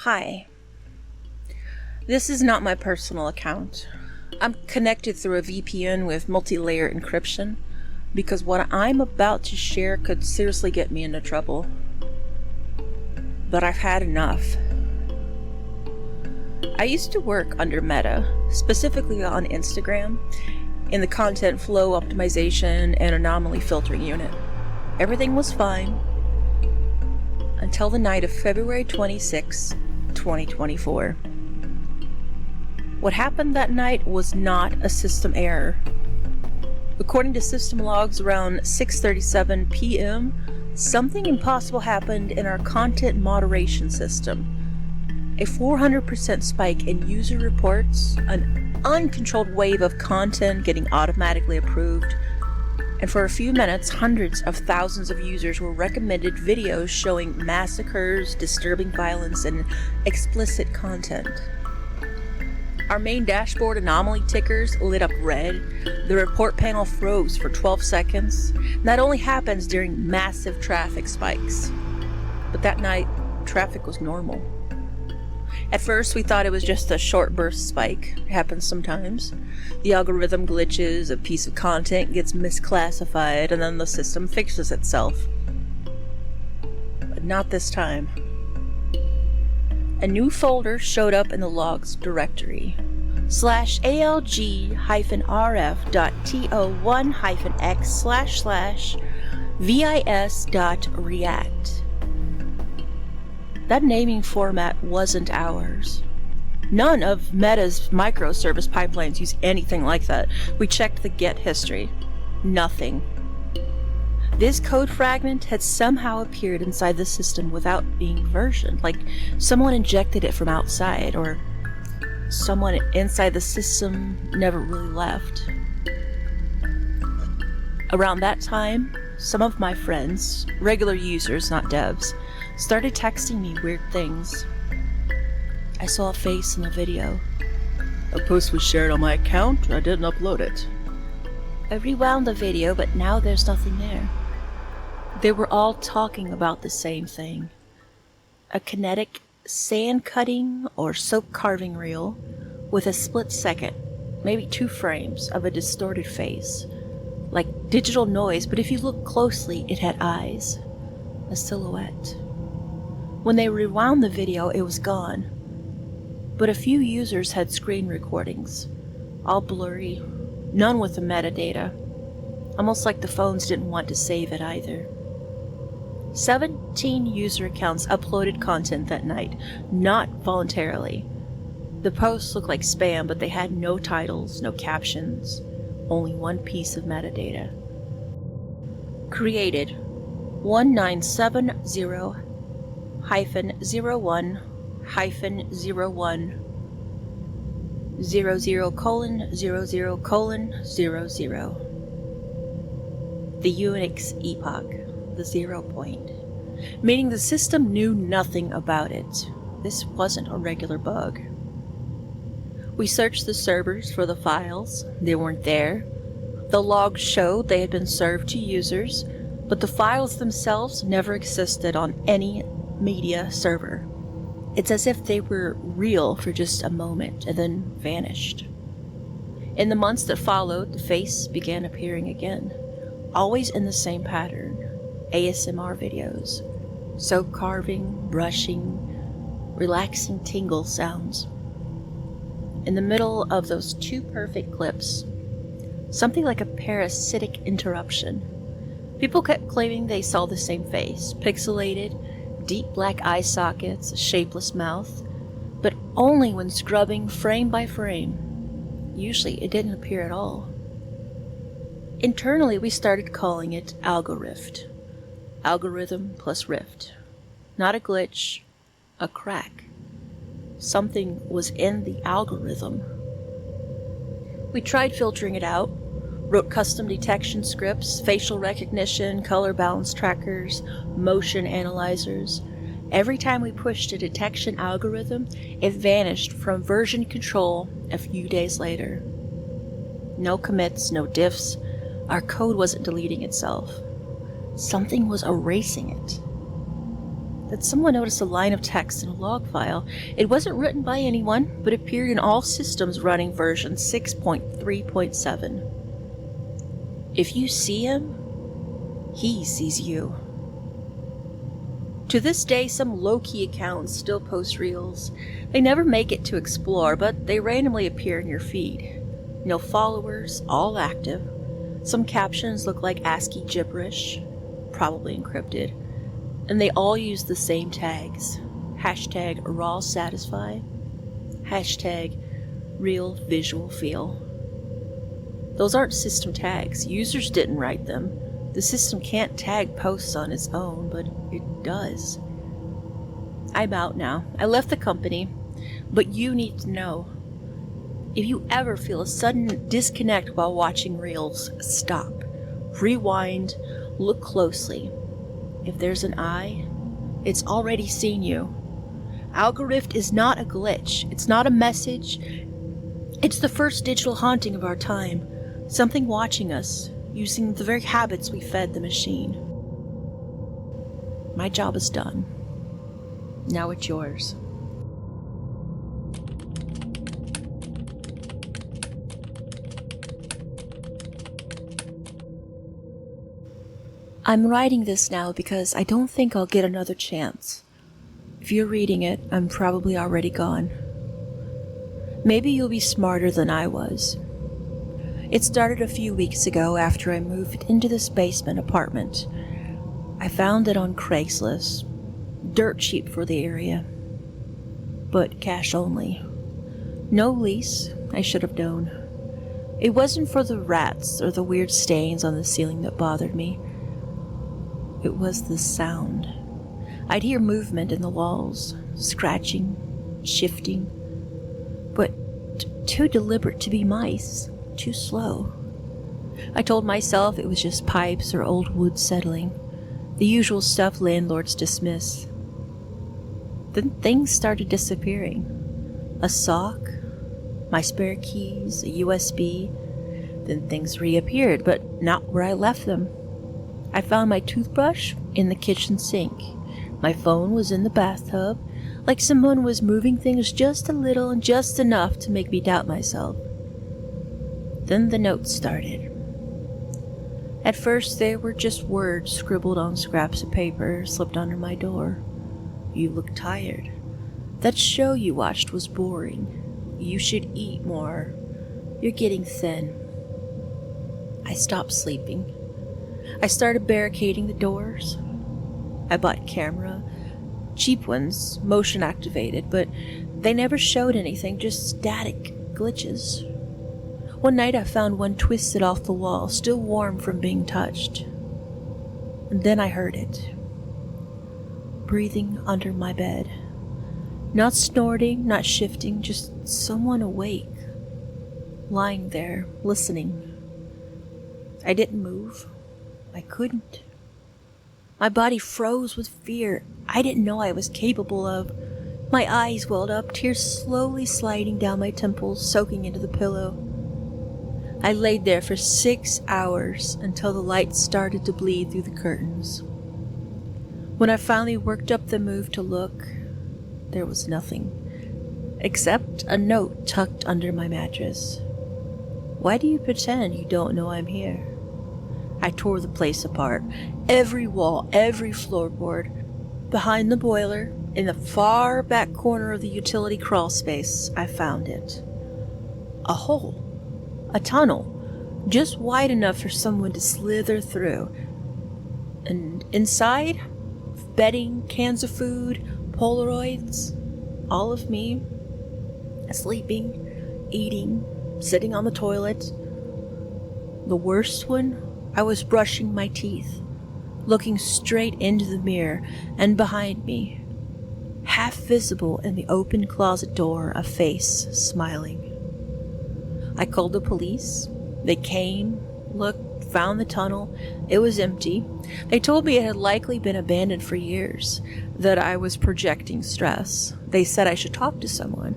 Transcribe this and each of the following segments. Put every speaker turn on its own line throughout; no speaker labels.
Hi. This is not my personal account. I'm connected through a VPN with multi-layer encryption because what I'm about to share could seriously get me into trouble. But I've had enough. I used to work under Meta, specifically on Instagram, in the content flow optimization and anomaly filtering unit. Everything was fine until the night of February 26, 2024. What happened that night was not a system error. According to system logs around 6:37 p.m., something impossible happened in our content moderation system. A 400% spike in user reports, an uncontrolled wave of content getting automatically approved, and for a few minutes, hundreds of thousands of users were recommended videos showing massacres, disturbing violence, and explicit content. Our main dashboard anomaly tickers lit up red. The report panel froze for 12 seconds. And that only happens during massive traffic spikes. But that night, traffic was normal. At first, we thought it was just a short burst spike. It happens sometimes. The algorithm glitches, a piece of content gets misclassified, and then the system fixes itself. But not this time. A new folder showed up in the logs directory. /alg-rf.to1-x/vis.react. That naming format wasn't ours. None of Meta's microservice pipelines use anything like that. We checked the get history. Nothing. This code fragment had somehow appeared inside the system without being versioned, like someone injected it from outside, or someone inside the system never really left. Around that time, some of my friends, regular users, not devs, started texting me weird things. I saw a face in the video. A post was shared on my account, I didn't upload it. I rewound the video, but now there's nothing there. They were all talking about the same thing. A kinetic sand cutting or soap carving reel with a split second, maybe 2 frames, of a distorted face. Like digital noise, but if you look closely, it had eyes. A silhouette. When they rewound the video, it was gone. But a few users had screen recordings. All blurry, none with the metadata. Almost like the phones didn't want to save it either. 17 user accounts uploaded content that night, not voluntarily. The posts looked like spam, but they had no titles, no captions, only one piece of metadata. Created 1970-01-01-00:00:00. The Unix epoch. The 0 point, meaning the system knew nothing about it. This wasn't a regular bug. We searched the servers for the files. They weren't there. The logs showed they had been served to users, but the files themselves never existed on any media server. It's as if they were real for just a moment and then vanished. In the months that followed, the face began appearing again, always in the same pattern. ASMR videos, soap carving, brushing, relaxing tingle sounds. In the middle of those 2 perfect clips, something like a parasitic interruption. People kept claiming they saw the same face, pixelated, deep black eye sockets, a shapeless mouth, but only when scrubbing frame by frame. Usually it didn't appear at all. Internally, we started calling it algorift. Algorithm plus rift. Not a glitch, a crack. Something was in the algorithm. We tried filtering it out, wrote custom detection scripts, facial recognition, color balance trackers, motion analyzers. Every time we pushed a detection algorithm, it vanished from version control a few days later. No commits, no diffs. Our code wasn't deleting itself. Something was erasing it. that someone noticed a line of text in a log file. It wasn't written by anyone, but appeared in all systems running version 6.3.7. If you see him, he sees you. To this day, some low-key accounts still post reels. They never make it to explore, but they randomly appear in your feed. No followers, all active. Some captions look like ASCII gibberish, probably encrypted. And they all use the same tags. Hashtag raw satisfy. Hashtag real visual feel. Those aren't system tags. Users didn't write them. The system can't tag posts on its own, but it does. I'm out now. I left the company, but you need to know. If you ever feel a sudden disconnect while watching reels, stop. Rewind. Look closely. If there's an eye, it's already seen you. Algorift is not a glitch. It's not a message. It's the first digital haunting of our time. Something watching us, using the very habits we fed the machine. My job is done. Now it's yours. I'm writing this now because I don't think I'll get another chance. If you're reading it, I'm probably already gone. Maybe you'll be smarter than I was. It started a few weeks ago after I moved into this basement apartment. I found it on Craigslist. Dirt cheap for the area. But cash only. No lease, I should have known. It wasn't for the rats or the weird stains on the ceiling that bothered me. It was the sound. I'd hear movement in the walls, scratching, shifting, but too deliberate to be mice, too slow. I told myself it was just pipes or old wood settling, the usual stuff landlords dismiss. Then things started disappearing. A sock, my spare keys, a USB. Then things reappeared, but not where I left them. I found my toothbrush in the kitchen sink. My phone was in the bathtub, like someone was moving things just a little and just enough to make me doubt myself. Then the notes started. At first they were just words scribbled on scraps of paper slipped under my door. You look tired. That show you watched was boring. You should eat more. You're getting thin. I stopped sleeping. I started barricading the doors. I bought camera, cheap ones, motion activated, but they never showed anything, just static glitches. One night I found one twisted off the wall, still warm from being touched. And then I heard it. Breathing under my bed. Not snorting, not shifting, just someone awake. Lying there, listening. I didn't move. I couldn't. My body froze with fear I didn't know I was capable of. My eyes welled up, tears slowly sliding down my temples, soaking into the pillow. I laid there for 6 hours until the light started to bleed through the curtains. When I finally worked up the move to look, there was nothing, except a note tucked under my mattress. Why do you pretend you don't know I'm here? I tore the place apart. Every wall, every floorboard. Behind the boiler, in the far back corner of the utility crawl space, I found it. A hole. A tunnel. Just wide enough for someone to slither through. And inside, bedding, cans of food, Polaroids. All of me. Sleeping, eating, sitting on the toilet. The worst one? I was brushing my teeth, looking straight into the mirror, and behind me, half visible in the open closet door, a face smiling. I called the police. They came, looked, found the tunnel. It was empty. They told me it had likely been abandoned for years, that I was projecting stress. They said I should talk to someone,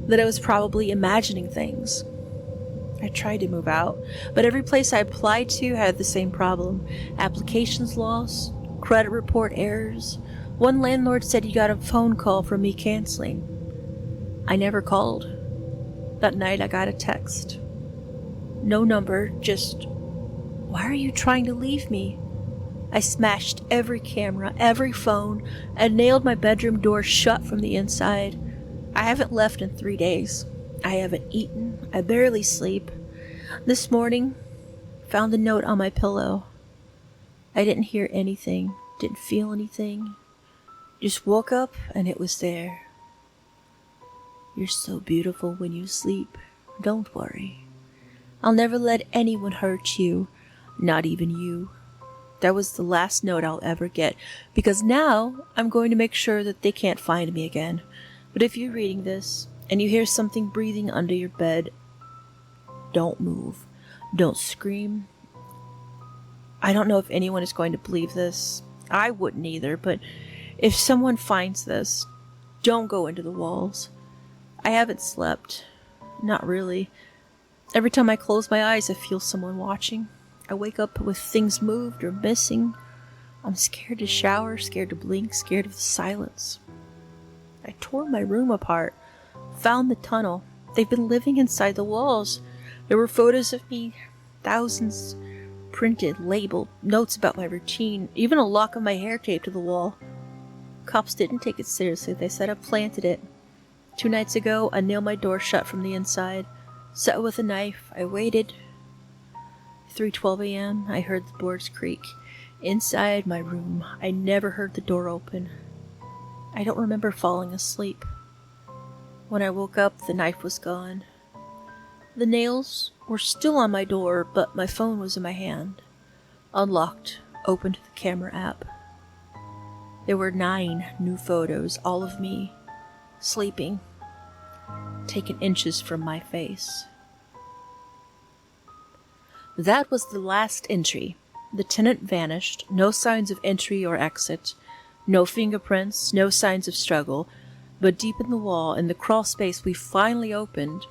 that I was probably imagining things. I tried to move out, but every place I applied to had the same problem. Applications lost, credit report errors, One landlord said he got a phone call from me canceling. I never called. That night I got a text. No number, just, "Why are you trying to leave me?" I smashed every camera, every phone, and nailed my bedroom door shut from the inside. I haven't left in 3 days. I haven't eaten. I barely sleep. This morning, found the note on my pillow. I didn't hear anything, didn't feel anything. Just woke up and it was there. "You're so beautiful when you sleep. Don't worry. I'll never let anyone hurt you, not even you." That was the last note I'll ever get, because now I'm going to make sure that they can't find me again. But if you're reading this and you hear something breathing under your bed, don't move. Don't scream. I don't know if anyone is going to believe this. I wouldn't either, but if someone finds this, don't go into the walls. I haven't slept. Not really. Every time I close my eyes, I feel someone watching. I wake up with things moved or missing. I'm scared to shower, scared to blink, scared of the silence. I tore my room apart, found the tunnel. They've been living inside the walls. There were photos of me, thousands, printed, labeled, notes about my routine, even a lock of my hair taped to the wall. Cops didn't take it seriously. They said I planted it. 2 nights ago, I nailed my door shut from the inside, set with a knife. I waited. 3:12 a.m., I heard the boards creak. Inside my room, I never heard the door open. I don't remember falling asleep. When I woke up, the knife was gone. The nails were still on my door, but my phone was in my hand. Unlocked, opened the camera app. There were 9 new photos, all of me, sleeping, taken inches from my face. That was the last entry. The tenant vanished, no signs of entry or exit, no fingerprints, no signs of struggle, but deep in the wall, in the crawl space we finally opened,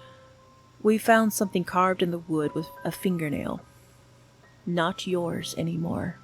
we found something carved in the wood with a fingernail. Not yours anymore.